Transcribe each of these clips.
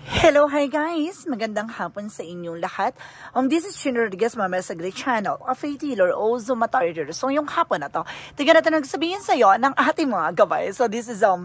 Hello, hi guys! Magandang hapon sa inyong lahat. This is Shino Rodriguez, Mama sa Great Channel, a faith healer, also matarder. So, yung hapon na to, tignan natin nagsabihin sa'yo ng ating mga gabay. So, this is a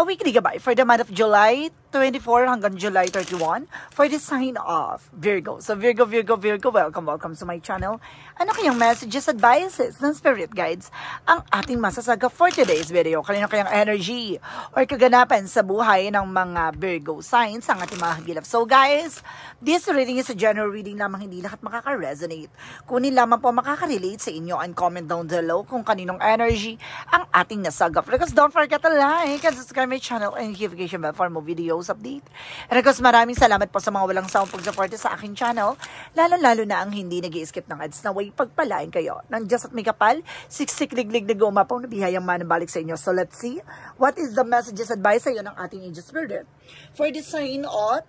weekly gabay for the month of July 24 hanggang July 31 for the sign of Virgo. So, Virgo, welcome to my channel. Ano kayang messages, advices, ng spirit guides ang ating masasaga for today's video? Kanino kayang energy or kaganapan sa buhay ng mga Virgo signs ang ating mga hagilap? So, guys, this reading is a general reading lamang, hindi lahat makaka-resonate. Kunin lamang po makaka-relate sa inyo and comment down below kung kaninong energy ang ating nasagap. Because don't forget to like and subscribe my channel and notification bell for more videos update. And of course, maraming salamat po sa mga walang sawang pag-support sa aking channel, lalo na ang hindi nag-i-skip ng ads na way pagpalain kayo ng Diyos at may kapal, siksik liglig na gumapaw na bihayang manabalik sa inyo. So let's see what is the messages advice sa iyo ng ating angel spirit for the sign of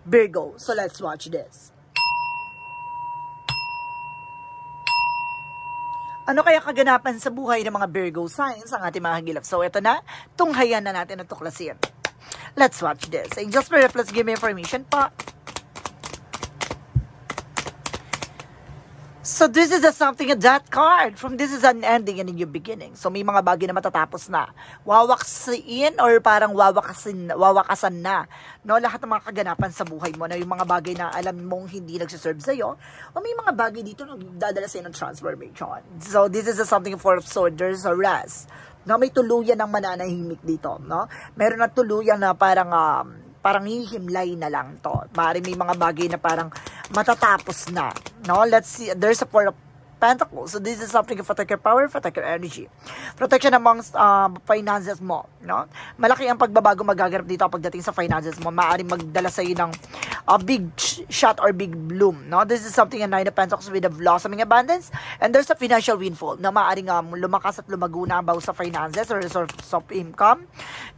Virgo. So let's watch this. Ano kaya kaganapan sa buhay ng mga Virgo signs ang ating mga hagilap? So ito na, tunghayan na natin at tuklasin. Let's watch this. Angel Spirit, let's give me information pa. So this is something, a death card. From this is an ending and a new beginning. So may mga bagay na matatapos na. Wawaksin or parang wawakasan na. No, lahat ng mga kaganapan sa buhay mo na yung mga bagay na alam mong hindi nagsiserve sa'yo. O may mga bagay dito na dadala sa'yo ng transformation. So this is something for swords, there's a rest. No, may tuluyan ng mananahimik dito, no? Meron na tuluyan na parang hihimlay na lang to. Maaaring may mga bagay na parang matatapos na, no? Let's see, there's a Four of Pentacles. So this is something of protect your power, protect your energy. Protection amongst finances mo, no? Malaki ang pagbabago magaganap dito pagdating sa finances mo. Maaaring magdala sa iyo ng big shot or big bloom, no? This is something a Nine of Pentacles with a blossoming abundance, and there's a financial windfall na maaaring lumakas at lumago na about sa finances or source of income.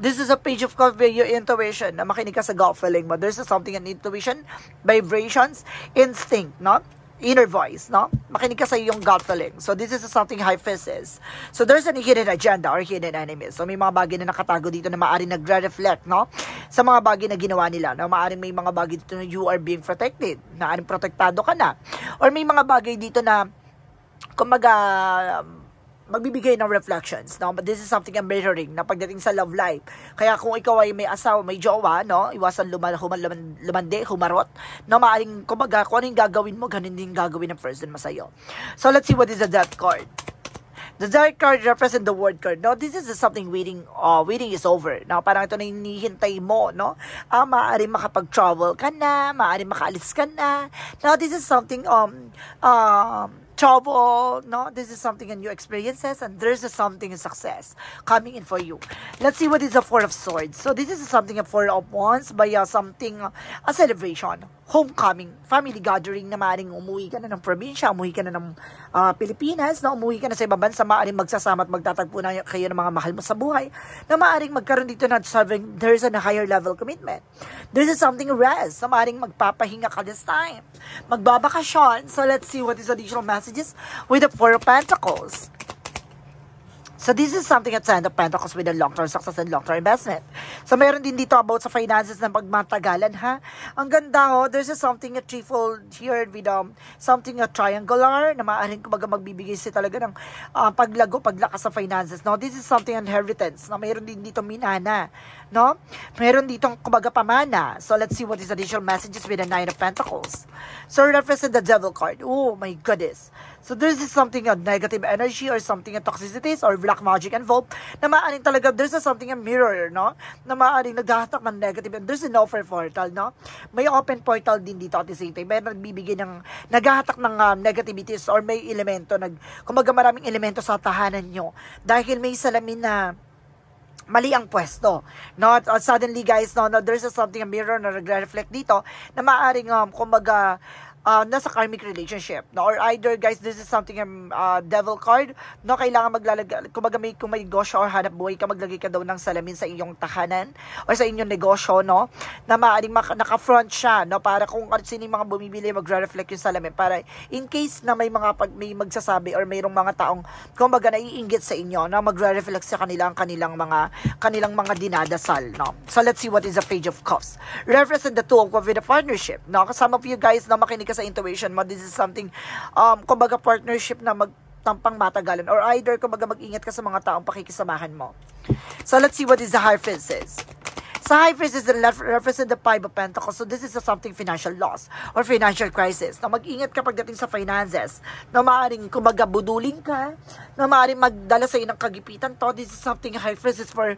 This is a Page of Cups with your intuition, na makinig ka sa gut feeling mo. There's something an intuition, vibrations, instinct, no? Inner voice, no? Makinig ka sa iyong gut feeling. So, this is something high physis. So, there's an hidden agenda or hidden enemies. So, may mga bagay na nakatago dito na maaaring nagre-reflect, no? Sa mga bagay na ginawa nila. Na maaaring may mga bagay dito na you are being protected. Na maaaring protektado ka na. Or may mga bagay dito na, kumaga, magbibigay ng reflections, no? But this is something a mirroring na pagdating sa love life. Kaya kung ikaw ay may asawa, may jowa, no? Iwasan lumande, humarot. No, maaring, kumbaga, kung ano yung gagawin mo, ganun din gagawin ng person mo sa'yo. So, let's see what is the death card. The death card represent the word card. No, this is something waiting is over. No, parang ito na hinihintay mo, no? Maaaring makapag-travel ka na, maaaring makaalis ka na. Now, this is something trouble, no? This is something in new experiences, and there's something in success coming in for you. Let's see what is the Four of Swords. So this is something a Four of Wands by something, a celebration, homecoming, family gathering na maaaring umuwi ka na ng probinsya, umuwi ka na ng Pilipinas, no? Umuwi ka na sa ibang bansa, maaaring magsasama at magtatagpo na kayo ng mga mahal mo sa buhay, na maaaring magkaroon dito na serving, there's a higher level commitment. This is something rest, na maaaring magpapahinga ka this time, magbabakasyon. So let's see what is additional messages with the Four of Pentacles. So this is something at Ten of Pentacles with a long-term success and long-term investment. So meron din dito about sa finances ng pagmatagalan, ha? Ang ganda, ho. There's something a threefold here with something a triangular na maaaring kumbaga magbibigay siya talaga ng paglago, paglakas sa finances. No, this is something inheritance. Na meron din dito minana, no? Meron dito kumbaga pamana. So let's see what is additional messages with the Nine of Pentacles. So represent the Devil card. Oh my goodness. So this is something a negative energy or something a toxicities or black magic involved na maaaring talaga there's something a mirror, no? Na maaaring naghahatak ng negative and there's an open portal, no? May open portal din dito at the same time. May nagbibigay ng naghahatak ng negativities or may elemento, kumbaga maraming elemento sa tahanan nyo dahil may salamin na mali ang pwesto, no? Suddenly guys, no, there's something a mirror na nagre-reflect dito na maaaring kumbaga nasa karmic relationship, no? Or either, guys, this is something devil card, no? Kailangan maglalagay, kumbaga kung may negosyo or hanap buhay ka, maglagay ka daw ng salamin sa iyong tahanan or sa inyong negosyo, no? Na maaaring naka-front siya, no? Para kung sino yung mga bumibili, magre-reflect yung salamin. Para in case na may may magsasabi or mayroong mga taong, kumbaga, naiinggit sa inyo, no? Magre-reflect sa kanilang mga dinadasal, no? So, let's see what is the Page of Cups. Represent the two of Cups with a partnership, no? Some of you guys na makinig ka sa intuition mo, this is something, kumbaga, partnership na magtampang matagalan, or either, kumbaga, mag-ingat ka sa mga taong pakikisamahan mo. So, let's see what is the High Priestess. Sa High Priestess, represent the Five of Pentacles. So, this is something financial loss or financial crisis. Na mag-ingat ka pagdating sa finances. Na maaaring, kumbaga, budulin ka. Na maaaring magdala sa iyo ng kagipitan to. This is something High Priestess for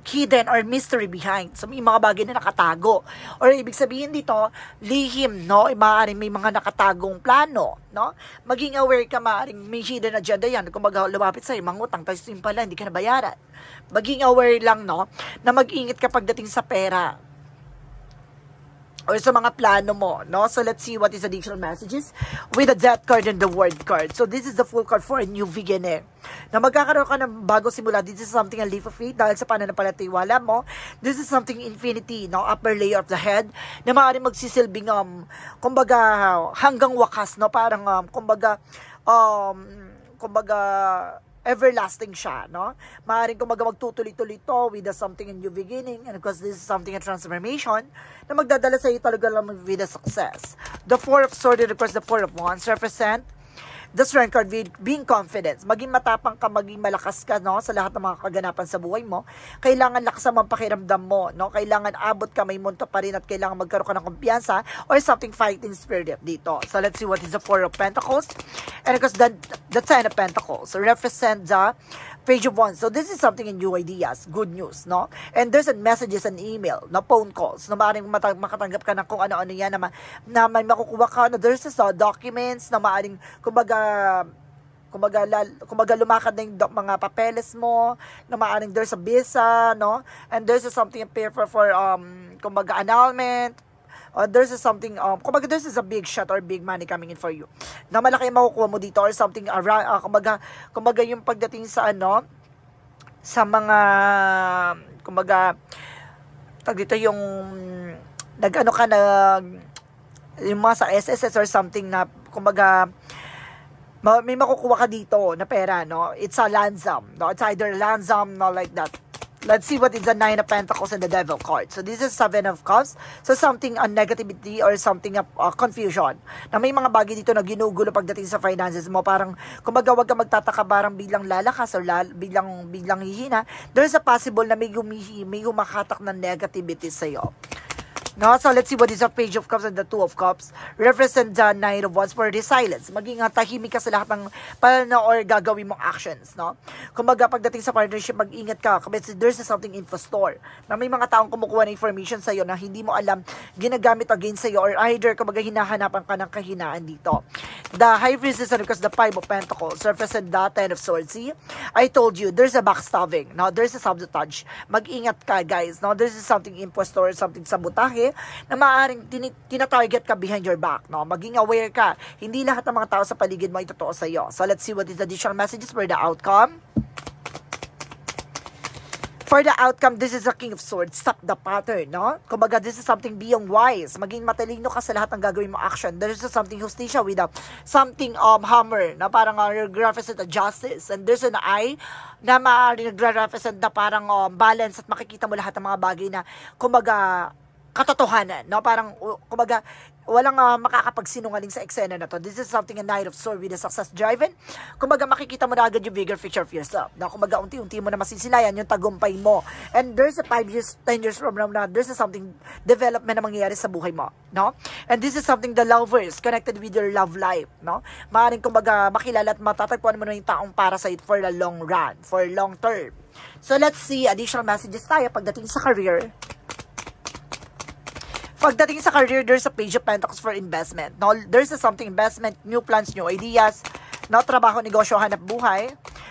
hidden or mystery behind. So, may mga bagay na nakatago. Or, ibig sabihin dito, lihim, no? Maaaring may mga nakatagong plano, no? Maging aware ka, maaaring may hidden agenda yan. Kumbaga, lumapit sa'yo, mangutang, tapos yung pala, hindi ka nabayaran. Maging aware lang, no? Na mag-ingat kapag dating sa pera or sa mga plano mo, no? So, let's see what is additional messages with the Death card and the Word card. So, this is the full card for a new beginning. Na magkakaroon ka ng bago simula. This is something a leap of faith dahil sa pananampalataya mo. This is something infinity, no? Upper layer of the head na maaaring magsisilbing, kumbaga, hanggang wakas, no? Parang, kumbaga, everlasting siya, no? Maaaring kumbaga magtutuloy-tuloy to with something in new beginning, and of course, this is something a transformation na magdadala sa iyo talaga lang with a success. The Four of Swords and of course the Four of Wands represent the Strength card with being confident. Maging matapang ka, maging malakas ka, no? Sa lahat ng mga kaganapan sa buhay mo. Kailangan lakas ang pakiramdam mo, no? Kailangan abot ka, may munto pa rin at kailangan magkaroon ka ng kumpiyansa or something fighting spirit dito. So, let's see what is the Four of Pentacles. And of course, the Ten of Pentacles. So, represent the Page of Wands. So, this is something in new ideas, good news, no? And there's messages and email, no? Phone calls, no? Maaaring makatanggap ka ng kung ano-ano yan na may makukuha ka, no? There's documents na maaaring, kumbaga lumakad na yung mga papeles mo, na maaaring there's a visa, no? And there's something paper for, kumbaga, annulment. There's something, kumbaga, this is a big shot or big money coming in for you. Na malaki yung makukuha mo dito or something around, kumbaga yung pagdating sa sa mga, kumbaga, dito yung, yung mga sa SSS or something na, kumbaga, may makukuha ka dito na pera, no? It's a land sum, no? It's either land sum, no, like that. Let's see what is the Nine of Pentacles and the Devil card. So, this is Seven of Cups. So, something negativity or something confusion. Na may mga bagay dito na ginugulo pagdating sa finances mo. Parang, kumbaga, wag ka magtataka parang biglang lalakas or biglang hihina. There's a possible na may humakatak ng negativity sa'yo. No? So, let's see what is the Page of Cups and the Two of Cups. Represent the Knight of Wands for the silence. Maging tahimik ka sa lahat ng palano or gagawin mong actions, no? Kumbaga, pagdating sa partnership, mag-ingat ka. Kasi there's something info store. Na may mga taong kumukuha ng information sa'yo na hindi mo alam, ginagamit against sa'yo, or either, kumbaga, hinahanapan ka ng kahinaan dito. The High Priestess and because the Five of Pentacles represent the Ten of Swords. See? I told you, there's a backstabbing. No? There's a sabotage. Mag-ingat ka, guys. No? There's something impostor, something sabotahe na maaaring tina-target ka behind your back, no? Maging aware ka. Hindi lahat ng mga tao sa paligid mo ay totoo sa iyo. So, let's see what is the additional messages for the outcome. For the outcome, this is a King of Swords. Stop the pattern, no? Kumbaga, this is something beyond wise. Maging matalino ka sa lahat ng gagawin mo action. There's something hostisya with something hammer na parang represent a justice. And there's an eye na maaaring nagre-represent na parang balance at makikita mo lahat ng mga bagay na, kumbaga, katotohanan, no? Parang, kumbaga, walang makakapagsinungaling sa eksena na to. This is something a Knight of Swords with a success driven. Kumbaga, makikita mo na agad yung bigger picture of yourself. No? Kumbaga, unti-unti mo na masisilayan yung tagumpay mo. And there's a 5 years, 10 years from now, there's something development na mangyayari sa buhay mo. No? And this is something the lovers connected with your love life. No? Maaaring, kumbaga, makilala at matatagpuan mo na yung taong para sa it for the long run, for long term. So, let's see additional messages tayo pagdating sa career. Pagdating sa career, there's a Page of Pentacles for investment. No? There's something investment, new plans, new ideas, no? Trabaho, negosyo, hanap buhay.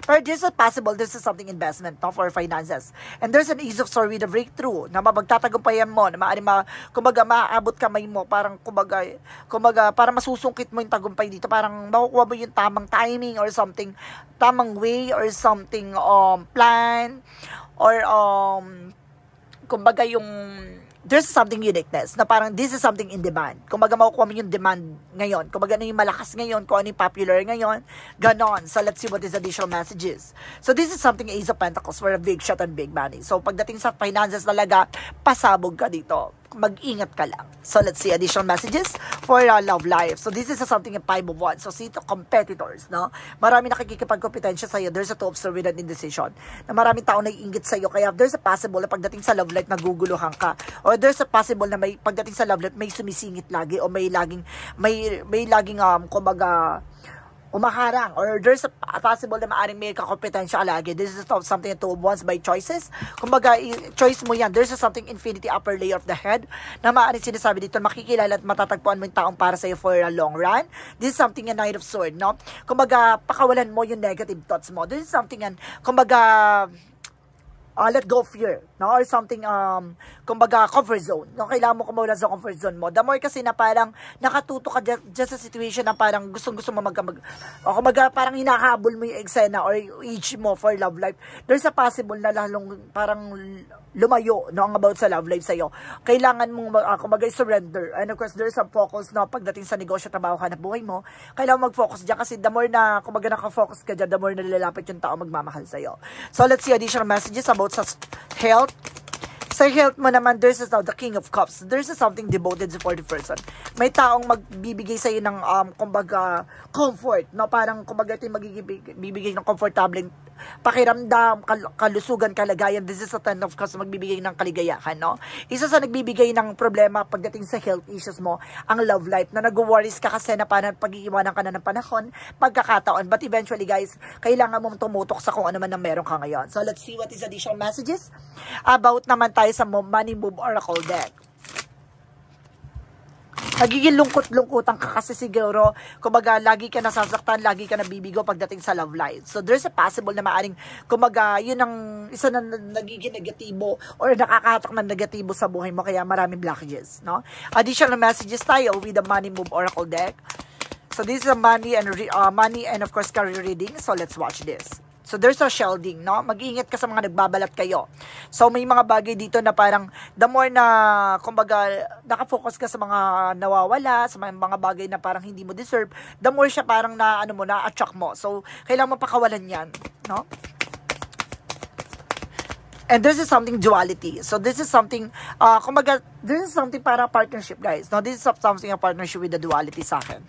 Or this is possible, this is something investment, no, for finances. And there's an Ace of Swords with a breakthrough na mapagtatagumpayan mo, na maaaring kumbaga maaabot kamay mo, parang kumbaga para masusungkit mo yung tagumpay dito, parang makukuha mo yung tamang timing or something, tamang way or something plan or kumbaga yung there's something uniqueness na parang this is something in demand. Kumbaga makukuha mo yung demand ngayon. Kumbaga ano yung malakas ngayon, kung ano yung popular ngayon, ganon. So let's see what is additional messages. So this is something Ace of Pentacles for a big shot and big money. So pagdating sa finances talaga, pasabog ka dito. Mag-ingat ka lang. So let's see additional messages for love life. So this is something in 5 of Wands. So see to competitors, no? Marami nakikipagkompetensya sa'yo. There's a 2 of Swords with an indecision. Na maraming tao naiinggit sa'yo. Kaya there's a possible na pagdating sa love life, naguguluhan ka. Or there's a possible na may pagdating sa love life, may sumisingit lagi o may laging kumbaga umaharang, or there's a possible na maaring may kakompetensya lagi. This is something to once by choices. Kumbaga, choice mo yan. There's something infinity upper layer of the head na maaring sinasabi dito, makikilala at matatagpuan mo yung taong para sa'yo for a long run. This is something a Knight of Sword, no? Kumbaga, pakawalan mo yung negative thoughts mo. This is something kumbaga, let go of fear, no? Or something, kumbaga, comfort zone. No? Kailangan mo kumawala sa comfort zone mo. The more kasi na parang nakatuto ka just sa situation na parang gustong-gusto mo o kumbaga, parang hinahabol mo yung eksena or yung age mo for love life. There's a possible na lalong parang lumayo, no? Ang about sa love life sa'yo. Kailangan mong, kumbaga, surrender. And of course, there's some focus, no? Pagdating sa negosyo, trabaho ka na buhay mo, kailangan mag-focus dyan kasi the more na, kumbaga, nakafocus ka dyan, the more na lalapit yung tao magmamahal sa'yo. So, let's see additional messages about sa health. Sa health mo naman, there's now the King of Cups. There's something devoted for the person. May taong magbibigay sa iyo ng kumbaga comfort, no? Parang kumbaga ito magbibigay ng comfortable pakiramdam, kalusugan, kalagayan. This is a 10 of Cups, magbibigay ng kaligayahan, no? Isa sa nagbibigay ng problema pagdating sa health issues mo, ang love life, na nag-worries ka kasi na parang pag-iiwanan ka na ng panahon, pagkakataon. But eventually, guys, kailangan mong tumutok sa kung ano man ang meron ka ngayon. So, let's see what is additional messages about naman tayo sa Money Move Oracle deck. Nagiging lungkot-lungkutan ka kasi siguro, kumbaga, lagi ka nasasaktan, lagi ka nabibigo pagdating sa love life. So, there's a possible na maaring, kumbaga, yun ang isa na nagiging negatibo or nakakahatak ng negatibo sa buhay mo, kaya maraming blockages, no? Additional messages tayo with the Money Move Oracle deck. So, this is a money and of course, career reading. So, let's watch this. So, there's a shielding, no? Mag-iingat ka sa mga nagbabalat kayo. So, may mga bagay dito na parang, the more na, kumbaga, nakafocus ka sa mga nawawala, sa mga bagay na parang hindi mo deserve, the more siya parang na-attract mo. So, kailangan mo pakawalan yan, no? And this is something duality. So, this is something, kumbaga, this is something para partnership, guys. No? This is something a partnership with the duality sa akin.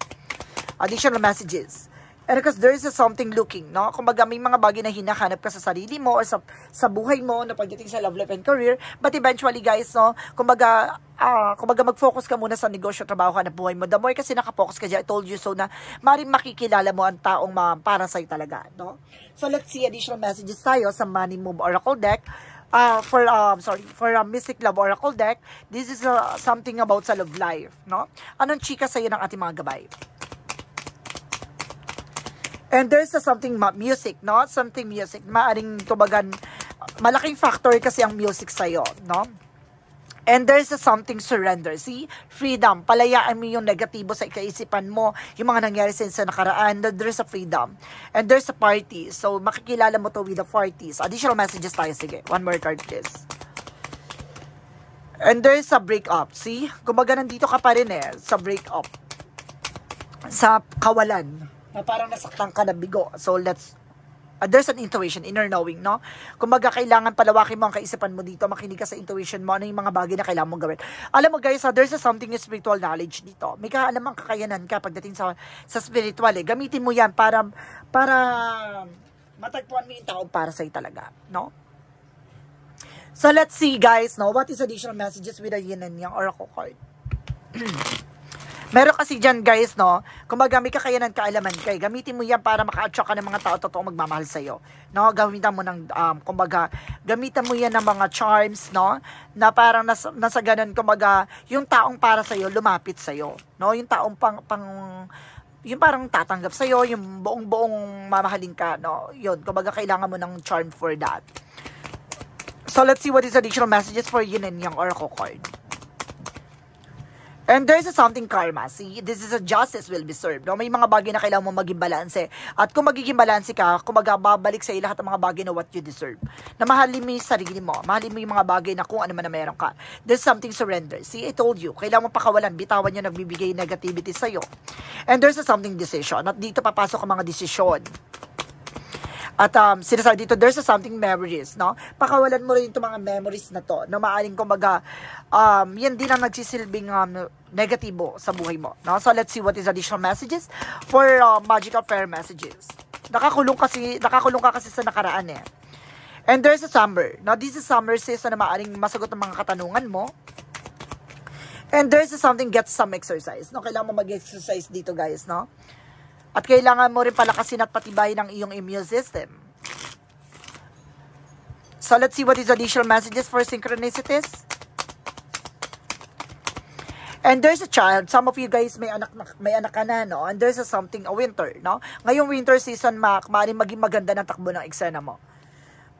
Additional messages. And because there is something looking, no? Kumbaga, may mga bagay na hinahanap ka sa sarili mo or sa buhay mo na pagdating sa love life and career. But eventually, guys, no? Kumbaga, mag-focus ka muna sa negosyo, trabaho ka na buhay mo. The more kasi nakafocus ka dyan, I told you so na maring makikilala mo ang taong para sa'yo talaga, no? So, let's see additional messages tayo sa Money Move Oracle deck. For Mystic Love Oracle deck, this is something about sa love life, no? Anong chika sa'yo ng ating mga gabay? And there's something music, no? Something music. Maaring tubagan, malaking factor kasi ang music sa'yo, no? And there's something surrender. See? Freedom. Palayaan mo yung negatibo sa ikaisipan mo, yung mga nangyari sa nakaraan. There's a freedom. And there's a party. So, makikilala mo to with the parties. Additional messages tayo. Sige. One more card, please. And there's a breakup. See? Kumbaga nandito ka pa rin sa breakup. Sa kawalan. Na parang nasaktan ka na bigo. So, there's an intuition, inner knowing, no? Kumbaga, kailangan palawakin mo ang kaisipan mo dito, makinig ka sa intuition mo, ano yung mga bagay na kailangan mong gawin. Alam mo, guys, there's something spiritual knowledge dito. May kaalamang kakayanan ka pagdating sa spiritual, Gamitin mo yan para matagpuan mo yung taong para sa'yo talaga, no? So, let's see, guys, no? What is additional messages with the Yin and Yang Oracle card? Meron kasi dyan, guys, no? Kumbaga, may kakayanan, kaalaman kay. Gamitin mo yan para maka-attract ka ng mga tao totoong magmamahal sa'yo. No? Gamitan mo ng, kumbaga, gamitan mo yan ng mga charms, no? Na parang nasa ganun, kumbaga, yung taong para sa'yo, lumapit sa'yo. No? Yung taong yung parang tatanggap sa'yo, yung buong mamahalin ka, no? Yun, kumbaga kailangan mo ng charm for that. So, let's see what is additional messages for Yin and Yang Oracle card. And there's a something karma. See, this is a justice will be served. No? May mga bagay na kailangan mo maging balanse. At kung magiging balanse ka, kumbaga babalik sa iyo lahat ng mga bagay na what you deserve. Na mahalin mo yung sarili mo. Mahalin mo yung mga bagay na kung ano man na meron ka. There's something surrender. See, I told you. Kailangan mo pakawalan. Bitawan yung nagbibigay negativity sa iyo. And there's a something decision. At dito papasok ang mga desisyon. At sinasabi dito, there's a something memories, no? Pakawalan mo rin itong mga memories na to, na maaring kumbaga, yan din ang nagsisilbing negatibo sa buhay mo, no? So, let's see what is additional messages for magical prayer messages. Nakakulong ka kasi sa nakaraan eh. And there's a summer. Now, this is summer season na maaring masagot ng mga katanungan mo. And there's a something get some exercise, no? Kailangan mo mag-exercise dito, guys, no? At kailangan mo rin palakasin at patibayin ang iyong immune system. So, let's see what is additional messages for synchronicities. And there's a child. Some of you guys may anak ka na, no? And there's a something, a winter, no? Ngayong winter season, maaaring maging maganda ng takbo ng eksena mo.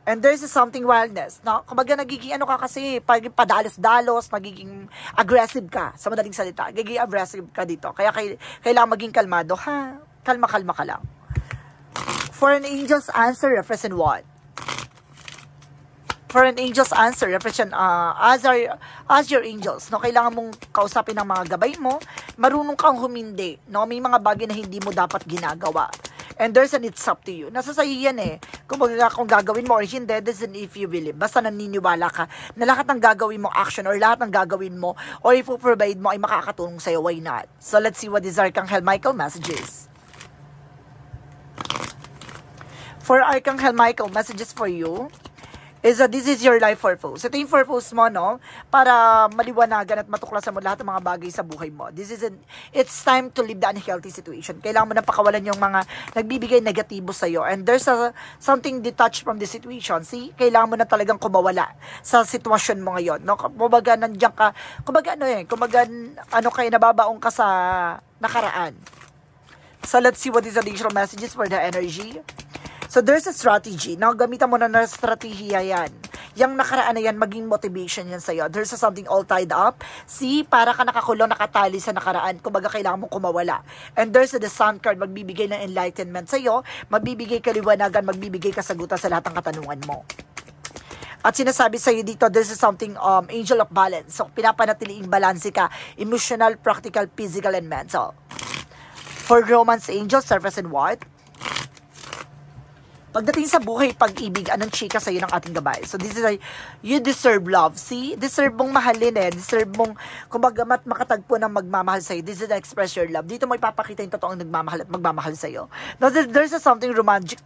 And there's a something wildness, no? Kumbaga nagiging ano ka kasi, padalos-dalos, magiging aggressive ka, sa madaling salita. Nagiging aggressive ka dito. Kaya kailangan maging kalmado, ha? Kalma-kalma ka lang. For an angel's answer, represent what? For an angel's answer, represent, as your angels, no? Kailangan mong kausapin ng mga gabay mo, marunong kang humindi, no? May mga bagay na hindi mo dapat ginagawa. And there's an it's up to you. Nasa sa'yo yan eh. Kung gagawin mo or hindi, this is if you believe. Basta naniniwala ka na lahat ng gagawin mo action or lahat ng gagawin mo or ipoprovide mo ay makakatulong sa'yo, why not? So let's see what is Archangel Michael messages. For Archangel Michael, messages for you is this is your life purpose. Ito yung purpose mo, no? Para maliwanagan at matuklasan mo lahat ng mga bagay sa buhay mo. It's time to leave the unhealthy situation. Kailangan mo na pakawalan yung mga nagbibigay negatibo sa'yo. And there's something detached from the situation. See? Kailangan mo na talagang kumawala sa sitwasyon mo ngayon, no? Kumbaga, nandiyan ka, kumbaga, nababaong ka sa nakaraan. So, let's see what is additional messages for the energy. So, there's a strategy. Now, gamitan mo na strategiya yan. Yung nakaraan na yan, maging motivation yan sa'yo. There's something all tied up. See, para ka nakakulong, nakatali sa nakaraan. Kumbaga, kailangan mong kumawala. And there's the sun card, magbibigay ng enlightenment sa'yo. Magbibigay kaliwanagan, magbibigay kasagutan sa lahat ng katanungan mo. At sinasabi sa'yo dito, there's something angel of balance. So, pinapanatiliing balanse ka. Emotional, practical, physical, and mental. For romance angels, surface and what? Pagdating sa buhay, pag-ibig, anong chika sa'yo ng ating gabay? So, this is you deserve love. See? Deserve mong mahalin eh. Deserve mong, kumbaga, makatagpo ng magmamahal sa'yo. This is express your love. Dito mo ipapakita yung totoong nagmamahal at magmamahal sa'yo. Now, there's something romantic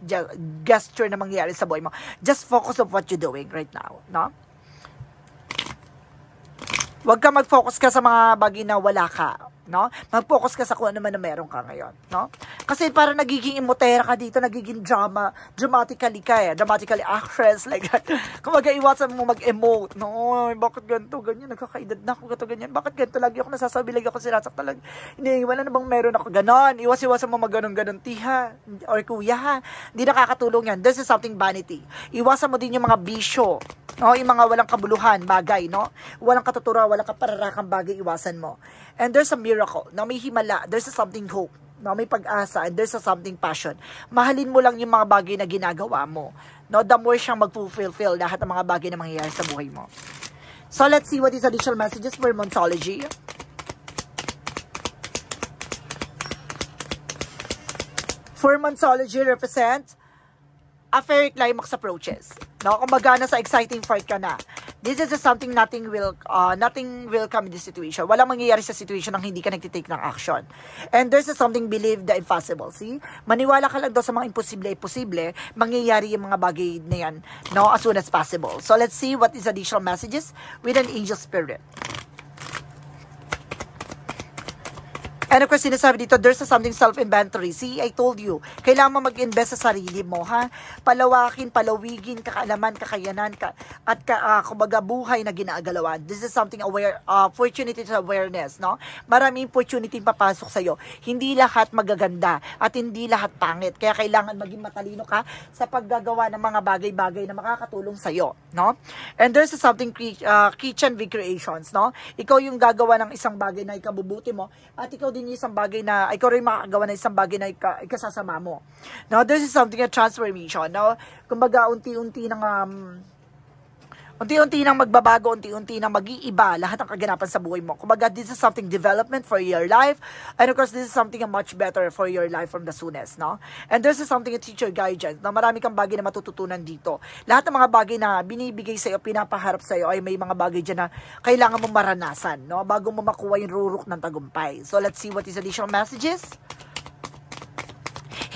gesture na mangyayari sa buhay mo. Just focus on what you're doing right now. No? Huwag ka mag-focus ka sa mga bagay na wala ka. No? Mag-focus ka sa kung ano man na meron ka ngayon, no? Kasi para nagiging imotera ka dito, nagiging dramatically ka eh, dramatically actress, like that. Kumbaga, iwasan mo mag-emote, no? Bakit ganito, ganyan, nagkakaedad na ako, ganito, ganyan, bakit ganito, lagi ako nasasabi, lagi ako sinasaktan, lagi, hindi, wala na bang meron ako, ganon, iwasan mo mag-ganon, tiha, or kuya, ha? Hindi nakakatulong yan, this is something vanity. Iwasan mo din yung mga bisyo, no? Yung mga walang kabuluhan, bagay, no? Walang katutura, walang kapararakang bagay, iwasan mo. And there's a miracle, na may himala, there's a something hope, na may pag-asa, and there's a something passion. Mahalin mo lang yung mga bagay na ginagawa mo. No, the more siyang mag-fulfill lahat ng mga bagay na mangyayari sa buhay mo. So, let's see what is additional messages for Monsology. For Monsology, represent a fairy climax approaches. No, kumbaga na sa exciting part ka na. This is something nothing will come in this situation. Walang mangyayari sa situation nang hindi ka nagtitake ng action. And there's something believe the impossible. See? Maniwala ka lang daw sa mga imposible, mangyayari yung mga bagay na yan, no, as soon as possible. So let's see what is additional messages with an angel spirit. And of course, sinasabi dito, there's something self-inventory. See, I told you, kailangan mo mag-invest sa sarili mo, ha? Palawakin, palawigin, kakaalaman, kakayanan, at kumbaga buhay na ginagalawan. This is something aware, opportunity to awareness, no? Maraming opportunity papasok sa'yo. Hindi lahat magaganda at hindi lahat pangit. Kaya kailangan maging matalino ka sa paggagawa ng mga bagay-bagay na makakatulong sa'yo, no? And there's something kitchen recreations, no? Ikaw yung gagawa ng isang bagay na ikabubuti mo at ikaw din yung isang bagay na ikaw rin makakagawa ng isang bagay na ikasasama mo. Now, this is something a transformation, no? Kumbaga, unti-unti nang magbabago, unti-unti nang mag-iiba lahat ng kaganapan sa buhay mo. Kumbaga, this is something development for your life. And of course, this is something much better for your life from the soonest, no? And this is something a teacher guidance, na marami kang bagay na matututunan dito. Lahat ng mga bagay na binibigay sa'yo, pinapaharap sa'yo, ay may mga bagay dyan na kailangan mong maranasan, no? Bago mo makuha yung rurok ng tagumpay. So, let's see what is additional messages.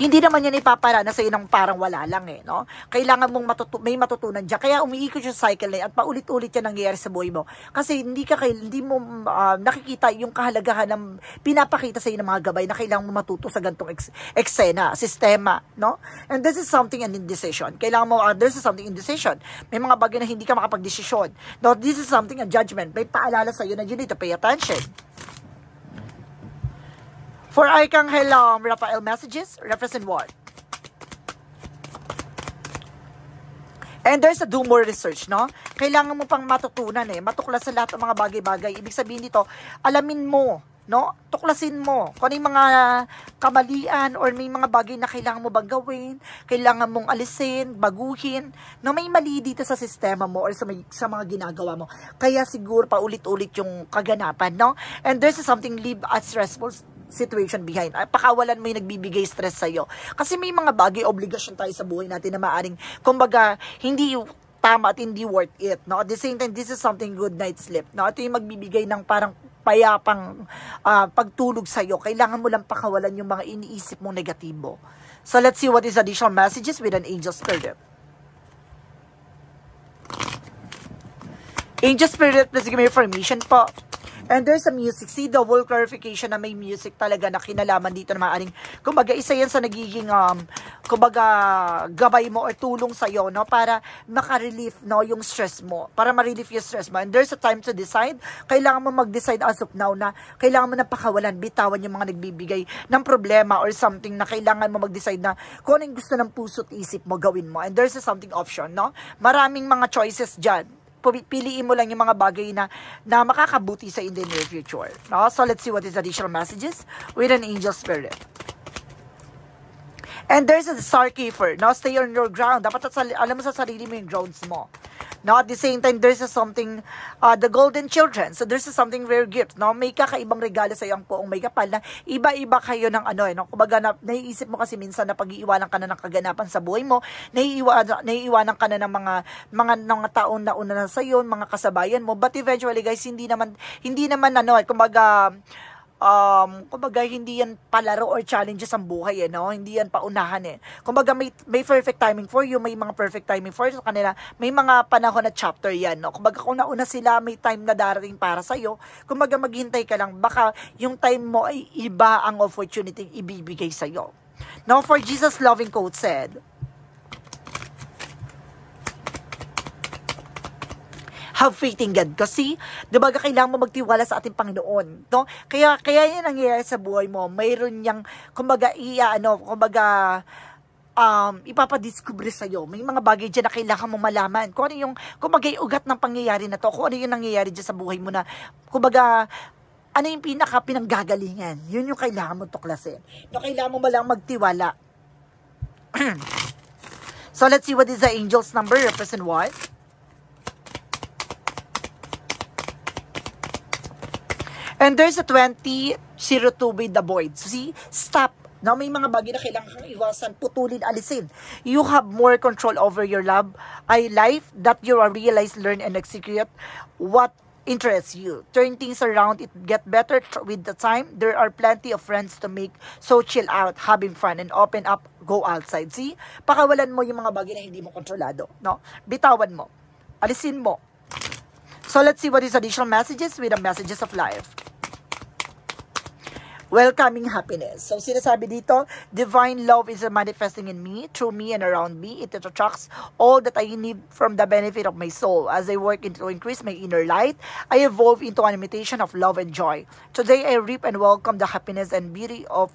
Hindi naman yan ipaparana sa ng parang wala lang no? Kailangan mong may matutunan dyan. Kaya umiikot yung cycle na yan at paulit-ulit yan nangyayari sa buhay mo. Kasi hindi mo nakikita yung kahalagahan ng pinapakita sa ng mga gabay na kailangan mo matuto sa gantong eksena, sistema, no? And this is something an indecision. Kailangan mo, this is something indecision. May mga bagay na hindi ka makapag-desisyon. No, this is something a judgment. May paalala sa iyo na you need to pay attention. For Archangel Raphael messages, represent what? And there's a do more research, no? Kailangan mo pang matutunan matuklas sa lahat ng mga bagay-bagay. Ibig sabihin dito, alamin mo, no? Tuklasin mo kung ano yung mga kamalian or may mga bagay na kailangan mo bang gawin, kailangan mong alisin, baguhin, na may mali dito sa sistema mo or sa mga ginagawa mo. Kaya siguro paulit-ulit yung kaganapan, no? And there's something live as stressful situation behind. Pakawalan mo yung nagbibigay stress sa'yo. Kasi may mga bagay, obligasyon tayo sa buhay natin na maaring, kumbaga, hindi tama at hindi worth it. No? At the same time, this is something good night sleep. No? Ito yung magbibigay ng parang payapang pagtulog sa'yo. Kailangan mo lang pakawalan yung mga iniisip mong negatibo. So, let's see what is additional messages with an angel spirit. Angel spirit, please give me information po. And there's a music. See, double clarification na may music talaga na kinalaman dito na maaaring, kumbaga, isa yan sa nagiging, kumbaga, gabay mo or tulong sa'yo, no? Para makarelieve, no, yung stress mo. Para ma-relieve yung stress mo. And there's a time to decide. Kailangan mo mag-decide as of now na kailangan mo na pakawalan, bitawan yung mga nagbibigay ng problema or something na kailangan mo mag-decide na kung ano yung gusto ng puso't isip mo, gawin mo. And there's a something option, no? Maraming mga choices dyan. Piliin mo lang yung mga bagay na makakabuti sa in the near future. No? So, let's see what is additional messages with an angel spirit. And there's a star keeper. No? Stay on your ground. Dapat alam mo sa sarili mo yung grounds mo. No, at the same time, there's something, the golden children. So, there's something rare gift. No? May kakaibang regalo sa iyo ang poong may kapal na iba-iba kayo ng no? Kumbaga, naiisip mo kasi minsan na pag-iiwanan ka na ng kaganapan sa buhay mo, naiiwanan ka na ng mga taon na una na sa iyo, mga kasabayan mo. But eventually, guys, hindi naman kumbaga, kumbaga hindi yan palaro or challenges ang buhay no? Hindi yan paunahan kumbaga may perfect timing for you, may mga perfect timing for sa kanila, may mga panahon na chapter yan no? Kumbaga kung nauna sila, may time na darating para sa'yo, kumbaga maghintay ka lang, baka yung time mo ay iba ang opportunity ibibigay sa'yo. Now for Jesus loving quote said, have faith in God. Kasi, diba, kailangan mo magtiwala sa ating Panginoon. No? Kaya yan nangyayari sa buhay mo. Mayroon niyang, kumbaga, ipapadiscover sa'yo. May mga bagay dyan na kailangan mo malaman. Kung ano yung, kumbaga, ugat ng pangyayari na to. Kung ano yung nangyayari dyan sa buhay mo na, kumbaga, ano yung pinanggagalingan. Yun yung kailangan mo tuklasin. No, kailangan mo malang magtiwala. So, let's see what is the angel's number. Represent what? And there's a 2002 with the void. So see, stop. Now, may mga bagay na kailangan kang iwasan, putulin, alisin. You have more control over your life that you realize, learn, and execute what interests you. Turn things around, it get better with the time. There are plenty of friends to make, so chill out, having fun, and open up, go outside. See, pakawalan mo yung mga bagay na hindi mo kontrolado. No? Bitawan mo. Alisin mo. So, let's see what is additional messages with the messages of life. welcoming happiness. So, sinasabi dito, divine love is manifesting in me, through me, and around me. It attracts all that I need from the benefit of my soul. As I work to increase my inner light, I evolve into an imitation of love and joy. Today, I reap and welcome the happiness and beauty of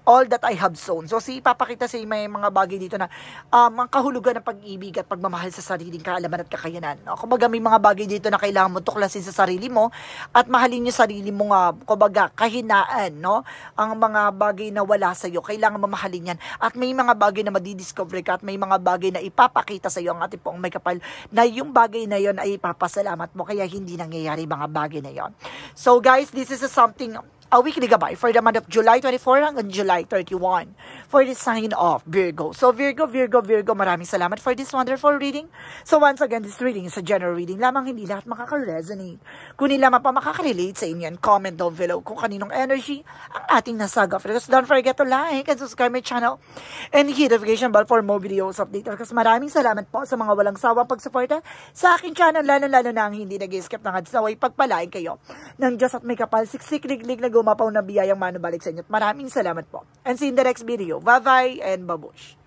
all that I have sown. So, ipapakita sa may mga bagay dito na ang kahulugan ng pag-ibig at pagmamahal sa sariling kaalaman at kakayanan. No? Kumbaga, may mga bagay dito na kailangan mo tuklasin sa sarili mo at mahalin yung sarili mo nga, kumbaga, kahinaan, no? Ang mga bagay na wala sa iyo, kailangan mamahalin yan. At may mga bagay na madidiscover ka at may mga bagay na ipapakita sa iyo ang ating pong may kapal na yung bagay na yon ay ipapasalamat mo kaya hindi nangyayari mga bagay na yon. So, guys, this is something a weekly gabay for the month of July 24 hanggang July 31 for the sign of Virgo. So, Virgo, maraming salamat for this wonderful reading. So, once again, this reading is a general reading lamang, hindi lahat makaka-resonate. Kung hindi lamang pa makaka-relate sa inyo, comment down below kung kaninong energy ang ating nasaga. Don't forget to like and subscribe my channel and hit the notification bell for more videos updates. Kasi maraming salamat po sa mga walang sawang pagsuporta sa aking channel, lalo na ang hindi nag-skip ng ads, naway pagpalain kayo ng Diyos at may kapal, siksik, liglig na gumapaw na biyayang manubalik sa inyo. Maraming salamat po. And see you in the next video. Bye-bye and babush.